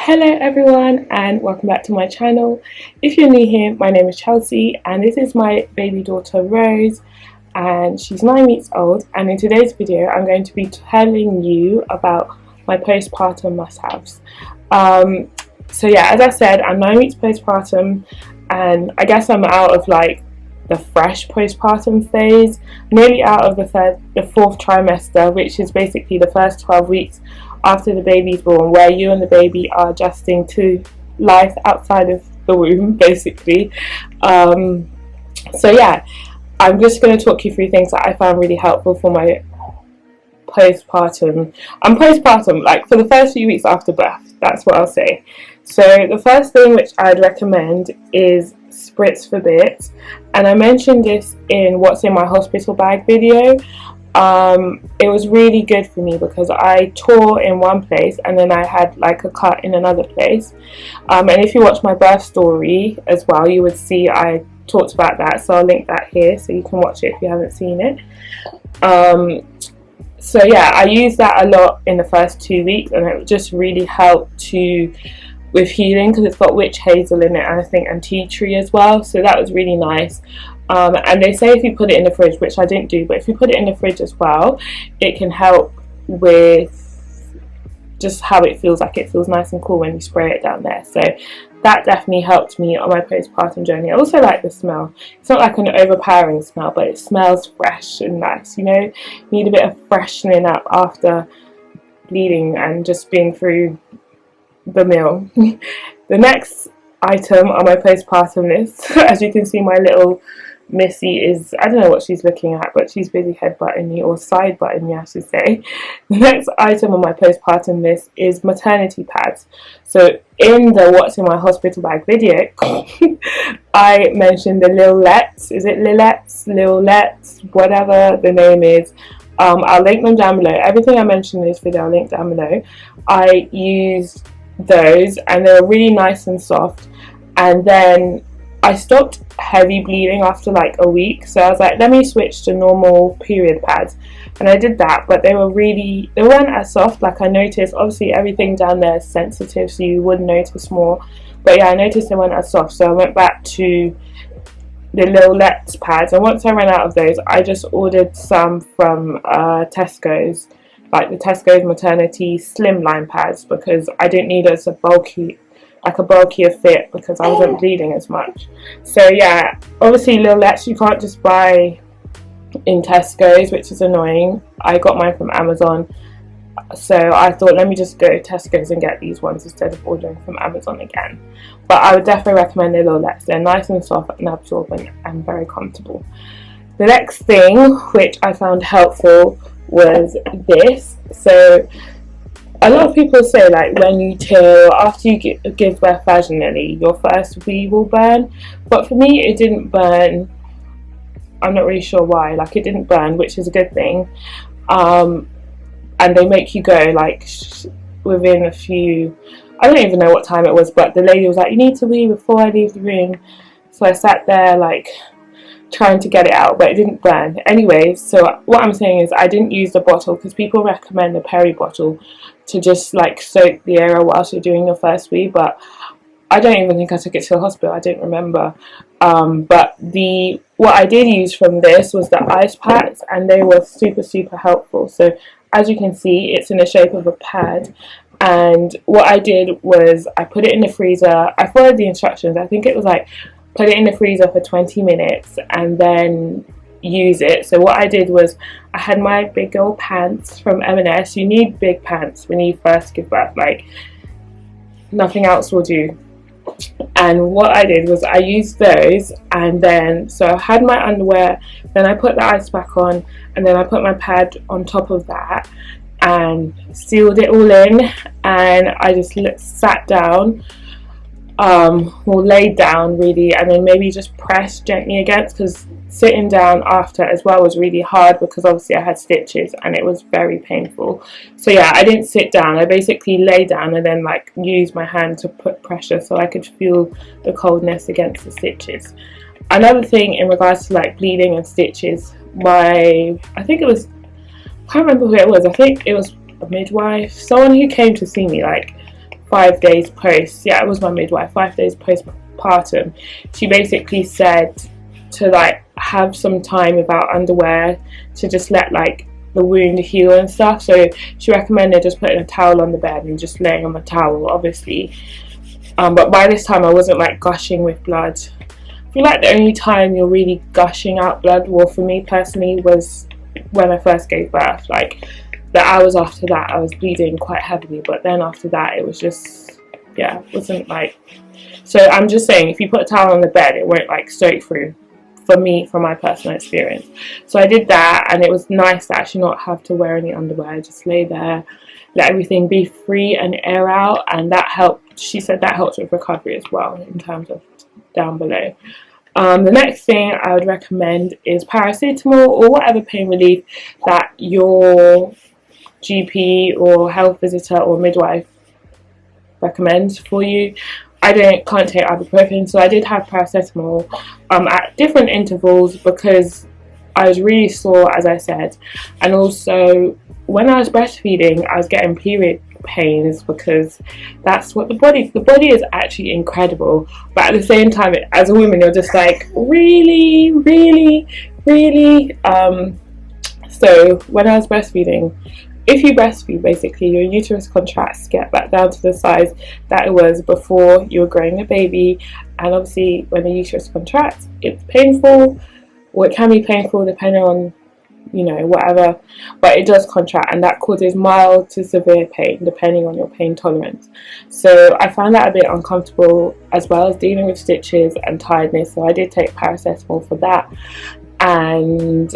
Hello everyone and welcome back to my channel. If you're new here, my name is Chelsea and this is my baby daughter Rose, and she's 9 weeks old, and in today's video I'm going to be telling you about my postpartum must-haves. So yeah, as I said, I'm 9 weeks postpartum, and I guess I'm out of like the fresh postpartum phase, nearly out of the fourth trimester, which is basically the first 12 weeks after the baby's born, where you and the baby are adjusting to life outside of the womb, basically. So yeah, I'm just going to talk you through things that I found really helpful for my postpartum. I'm postpartum, like for the first few weeks after birth, that's what I'll say. So the first thing which I'd recommend is Spritz for Bitz, and I mentioned this in what's in my hospital bag video. It was really good for me because I tore in one place and then I had like a cut in another place, and if you watch my birth story as well, you would see I talked about that, so I'll link that here so you can watch it if you haven't seen it. So yeah, I used that a lot in the first 2 weeks, and it just really helped with healing because it's got witch hazel in it, and I think and tea tree as well, so that was really nice. And they say if you put it in the fridge, which I didn't do, but if you put it in the fridge as well, it can help with just how it feels. Like it feels nice and cool when you spray it down there, so that definitely helped me on my postpartum journey. I also like the smell. It's not like an overpowering smell, but it smells fresh and nice, you know. You need a bit of freshening up after bleeding and just being through the meal. The next item on my postpartum list, as you can see, my little Missy is, I don't know what she's looking at, but she's busy head-butting me, or side-butting me I should say. The next item on my postpartum list is maternity pads. So in the what's in my hospital bag video, I mentioned the Lilets. Is it Lilets? Lilets, whatever the name is. I'll link them down below. Everything I mentioned in this video I'll link down below. I used those and they were really nice and soft, and then I stopped heavy bleeding after like a week, so I was like, let me switch to normal period pads, and I did that, but they weren't as soft. Like I noticed, obviously everything down there is sensitive, so you would notice more, but yeah, I noticed they weren't as soft, so I went back to the Lilets pads, and once I ran out of those, I just ordered some from Tesco's, like the Tesco's Maternity slimline pads, because I didn't need a bulkier fit because I wasn't bleeding as much. So yeah, obviously Lilets you can't just buy in Tesco's, which is annoying. I got mine from Amazon, so I thought let me just go to Tesco's and get these ones instead of ordering from Amazon again. But I would definitely recommend the Lilets. They're nice and soft and absorbent and very comfortable. The next thing which I found helpful was this. So a lot of people say like when you till after you give birth vaginally, your first wee will burn, but for me it didn't burn. I'm not really sure why. Like it didn't burn, which is a good thing. And they make you go like within a few, I don't even know what time it was, but the lady was like, you need to wee before I leave the room. So I sat there like trying to get it out, but it didn't burn. Anyway, so what I'm saying is I didn't use the bottle because people recommend the Peribottle to just like soak the area whilst you're doing your first wee, but I don't even think I took it to the hospital. I don't remember. But what I did use from this was the Icepacks, and they were super helpful. So as you can see, it's in the shape of a pad, and what I did was I put it in the freezer. I followed the instructions. I think it was like put it in the freezer for 20 minutes and then use it. So what I did was I had my big old pants from M&S. You need big pants when you first give birth, like nothing else will do. And what I did was I used those, and then so I had my underwear, then I put the ice pack on, and then I put my pad on top of that and sealed it all in, and I just sat down, or laid down really, and then maybe just press gently against, because sitting down after as well was really hard because obviously I had stitches and it was very painful. So yeah, I didn't sit down, I basically lay down and then like used my hand to put pressure so I could feel the coldness against the stitches. Another thing in regards to like bleeding and stitches, I think it was, I can't remember who it was, I think it was a midwife, someone who came to see me like 5 days post, yeah, it was my midwife, 5 days postpartum, she basically said to like have some time without underwear to just let like the wound heal and stuff. So she recommended just putting a towel on the bed and just laying on the towel, obviously. But by this time I wasn't like gushing with blood. I feel like the only time you're really gushing out blood, well for me personally, was when I first gave birth. Like the hours after that I was bleeding quite heavily, but then after that it was just, yeah, it wasn't like, so I'm just saying if you put a towel on the bed it won't like soak through, for me, from my personal experience. So I did that, and it was nice to actually not have to wear any underwear, just lay there, let everything be free and air out, and that helped. She said that helps with recovery as well in terms of down below. The next thing I would recommend is paracetamol or whatever pain relief that your GP or health visitor or midwife recommends for you. I can't take ibuprofen, so I did have paracetamol at different intervals because I was really sore, as I said, and also when I was breastfeeding I was getting period pains because that's what the body is actually incredible, but at the same time as a woman you're just like really. So when I was breastfeeding, if you breastfeed, basically your uterus contracts, get back down to the size that it was before you were growing a baby, and obviously when the uterus contracts it's painful, or it can be painful depending on, you know, whatever, but it does contract, and that causes mild to severe pain depending on your pain tolerance. So I found that a bit uncomfortable, as well as dealing with stitches and tiredness, so I did take paracetamol for that. And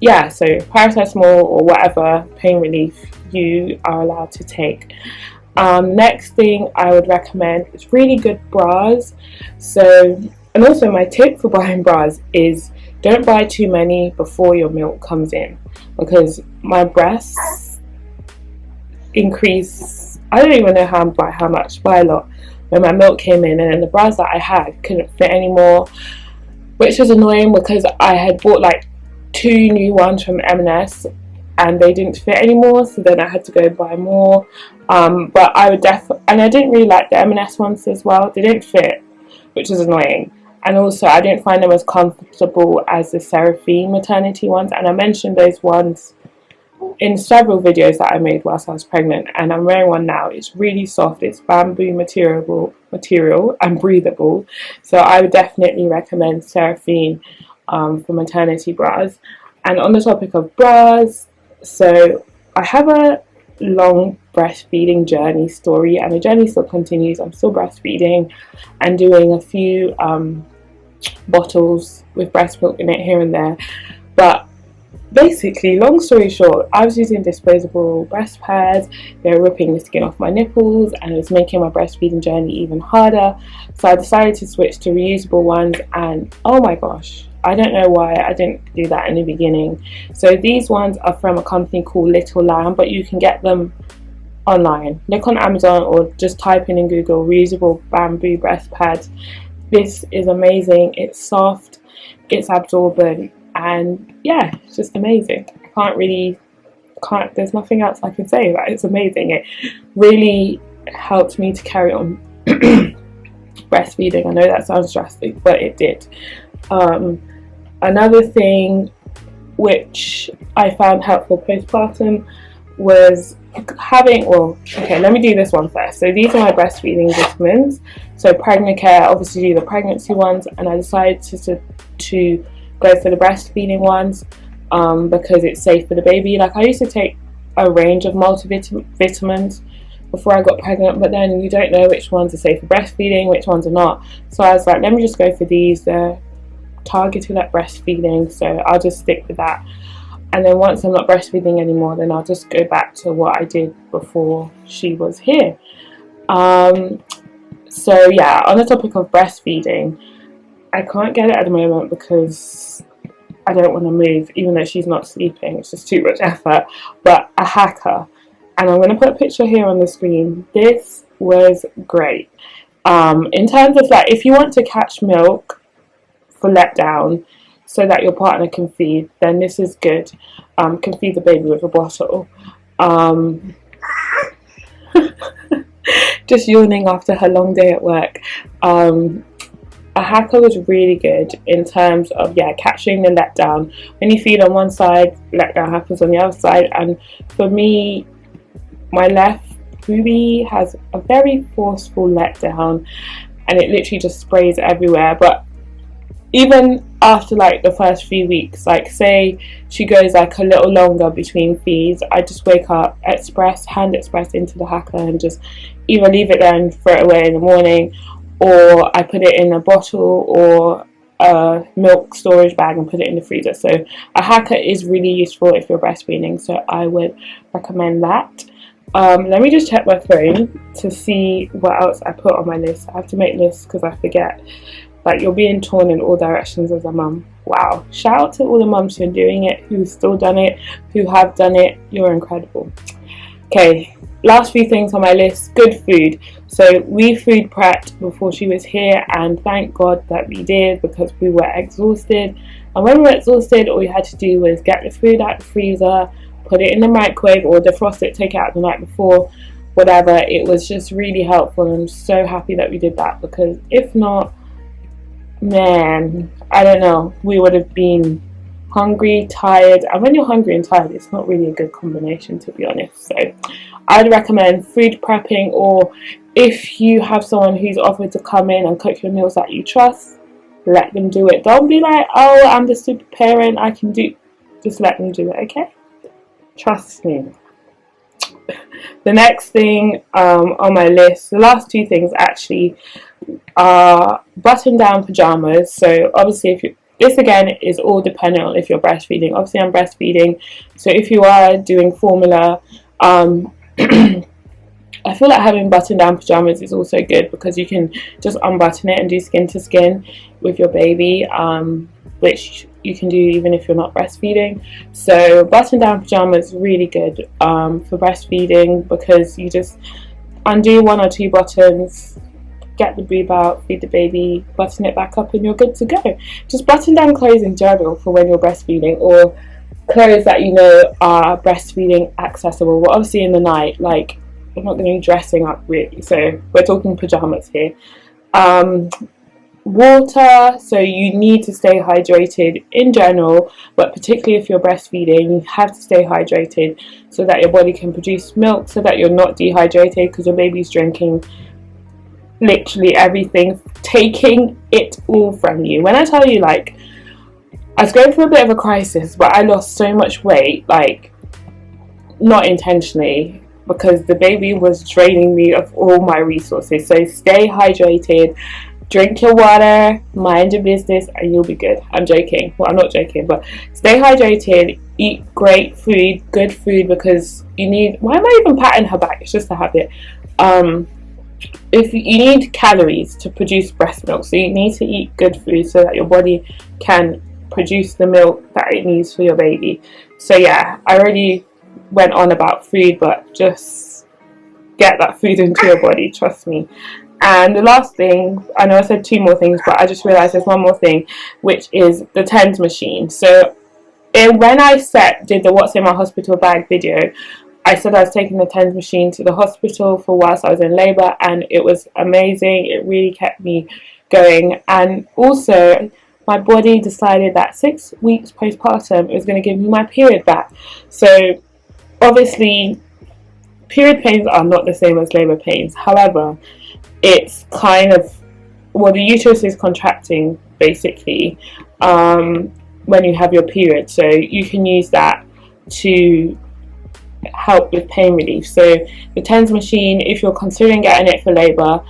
yeah, so paracetamol or whatever pain relief you are allowed to take. Next thing I would recommend is really good bras. So, and also my tip for buying bras is don't buy too many before your milk comes in, because my breasts increase, I don't even know how much, by a lot, when my milk came in, and then the bras that I had couldn't fit anymore, which was annoying because I had bought like 2 new ones from M&S and they didn't fit anymore, so then I had to go buy more. But I would and I didn't really like the M&S ones as well. They didn't fit, which is annoying, and also I didn't find them as comfortable as the Seraphine maternity ones, and I mentioned those ones in several videos that I made whilst I was pregnant, and I'm wearing one now. It's really soft, it's bamboo material and breathable, so I would definitely recommend Seraphine for maternity bras. And on the topic of bras, so I have a long breastfeeding journey story, and the journey still continues. I'm still breastfeeding and doing a few bottles with breast milk in it here and there, but basically, long story short, I was using disposable breast pads. They were ripping the skin off my nipples, and it was making my breastfeeding journey even harder. So I decided to switch to reusable ones, and oh my gosh, I don't know why I didn't do that in the beginning. So these ones are from a company called Little Lamb, but you can get them online. Look on Amazon or just type in Google reusable bamboo breast pads. This is amazing. It's soft, it's absorbent, and yeah, it's just amazing. There's nothing else I can say. Like, it's amazing. It really helped me to carry on breastfeeding. I know that sounds drastic, but it did. Another thing which I found helpful postpartum was let me do this one first. So these are my breastfeeding vitamins. So Pregnacare, obviously do the pregnancy ones, and I decided to go for the breastfeeding ones because it's safe for the baby. Like, I used to take a range of multivitamins before I got pregnant, but then you don't know which ones are safe for breastfeeding, which ones are not. So I was like, let me just go for these. They're targeted at breastfeeding, so I'll just stick with that. And then once I'm not breastfeeding anymore, then I'll just go back to what I did before she was here. So yeah, on the topic of breastfeeding, I can't get it at the moment because I don't want to move, even though she's not sleeping. It's just too much effort. But a hacker, and I'm going to put a picture here on the screen. This was great. In terms of, like, if you want to catch milk for letdown so that your partner can feed, then this is good. Can feed the baby with a bottle. just yawning after her long day at work. A hacker was really good in terms of capturing the letdown. When you feed on one side, letdown happens on the other side. And for me, my left booby has a very forceful letdown, and it literally just sprays everywhere. But even after like the first few weeks, like say she goes like a little longer between feeds, I just wake up, hand express into the hacker, and just either leave it there and throw it away in the morning, or I put it in a bottle or a milk storage bag and put it in the freezer. So a hacker is really useful if you're breastfeeding, so I would recommend that. Let me just check my phone to see what else I put on my list. I have to make lists because I forget. Like, you're being torn in all directions as a mum. Wow. Shout out to all the mums who are doing it, who've still done it, who have done it. You're incredible. Okay, last few things on my list. Good food. So we food prepped before she was here, and thank God that we did, because we were exhausted. And when we were exhausted, all we had to do was get the food out the freezer, put it in the microwave or defrost it, take it out the night before, whatever. It was just really helpful. I'm so happy that we did that, because if not, man, I don't know, we would have been hungry, tired, and when you're hungry and tired, it's not really a good combination, to be honest. So I'd recommend food prepping, or if you have someone who's offered to come in and cook your meals that you trust, let them do it. Don't be like, oh, I'm the super parent, I can do. Just let them do it, okay? Trust me. The next thing on my list, the last two things actually, are button down pajamas. So obviously, if you, this again is all dependent on if you're breastfeeding. Obviously I'm breastfeeding, so if you are doing formula, I feel like having button down pajamas is also good, because you can just unbutton it and do skin to skin with your baby, which you can do even if you're not breastfeeding. So button down pajamas is really good for breastfeeding, because you just undo one or two buttons, get the boob out, feed the baby, button it back up, and you're good to go. Just button down clothes in general for when you're breastfeeding, or clothes that you know are breastfeeding accessible. Well, obviously in the night, like, we're not going to be dressing up really, so we're talking pajamas here. Water, so you need to stay hydrated in general, but particularly if you're breastfeeding, you have to stay hydrated so that your body can produce milk, so that you're not dehydrated, because your baby's drinking literally everything, taking it all from you. When I tell you, like, I was going through a bit of a crisis, but I lost so much weight, like, not intentionally, because the baby was draining me of all my resources. So stay hydrated, drink your water, mind your business, and you'll be good. I'm joking. Well, I'm not joking, but stay hydrated, eat great food, good food, because you need, why am I even patting her back? It's just a habit. If you need calories to produce breast milk, so you need to eat good food so that your body can produce the milk that it needs for your baby. So yeah, I already went on about food, but just get that food into your body, trust me. And the last thing, I know I said two more things, but I just realized there's one more thing, which is the TENS machine. So when I did the What's in My Hospital Bag video, I said I was taking the TENS machine to the hospital for whilst I was in labour, and it was amazing. It really kept me going. And also, my body decided that 6 weeks postpartum, it was going to give me my period back. So obviously, period pains are not the same as labour pains. However, it's kind of, well, the uterus is contracting basically when you have your period. So you can use that to help with pain relief. So the TENS machine, if you're considering getting it for labour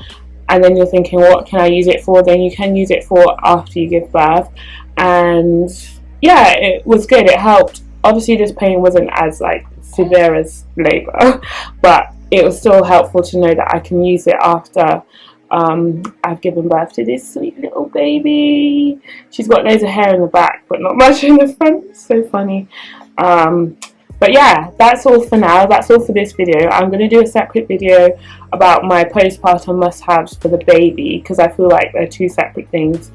and then you're thinking, what can I use it for, then you can use it for after you give birth. And yeah, it was good, it helped. Obviously this pain wasn't as like severe as labour, but it was still helpful to know that I can use it after I've given birth to this sweet little baby. She's got loads of hair in the back but not much in the front. It's so funny. But yeah, that's all for now. That's all for this video. I'm going to do a separate video about my postpartum must-haves for the baby, because I feel like they're two separate things.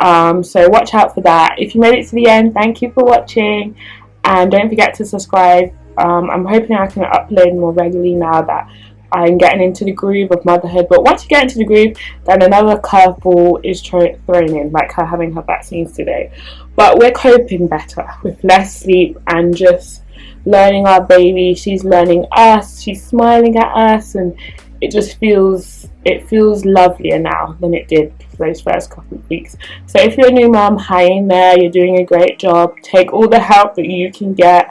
So watch out for that. If you made it to the end, thank you for watching, and don't forget to subscribe. I'm hoping I can upload more regularly now that I'm getting into the groove of motherhood. But once you get into the groove, then another curveball is thrown in, like her having her vaccines today. But we're coping better with less sleep and just learning our baby. She's learning us, she's smiling at us, and it just feels lovelier now than it did for those first couple of weeks. So if you're a new mom, hang in there, you're doing a great job. Take all the help that you can get,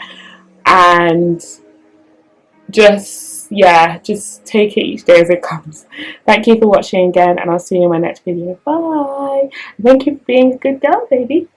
and just take it each day as it comes. Thank you for watching again, and I'll see you in my next video. Bye. Thank you for being a good girl, baby.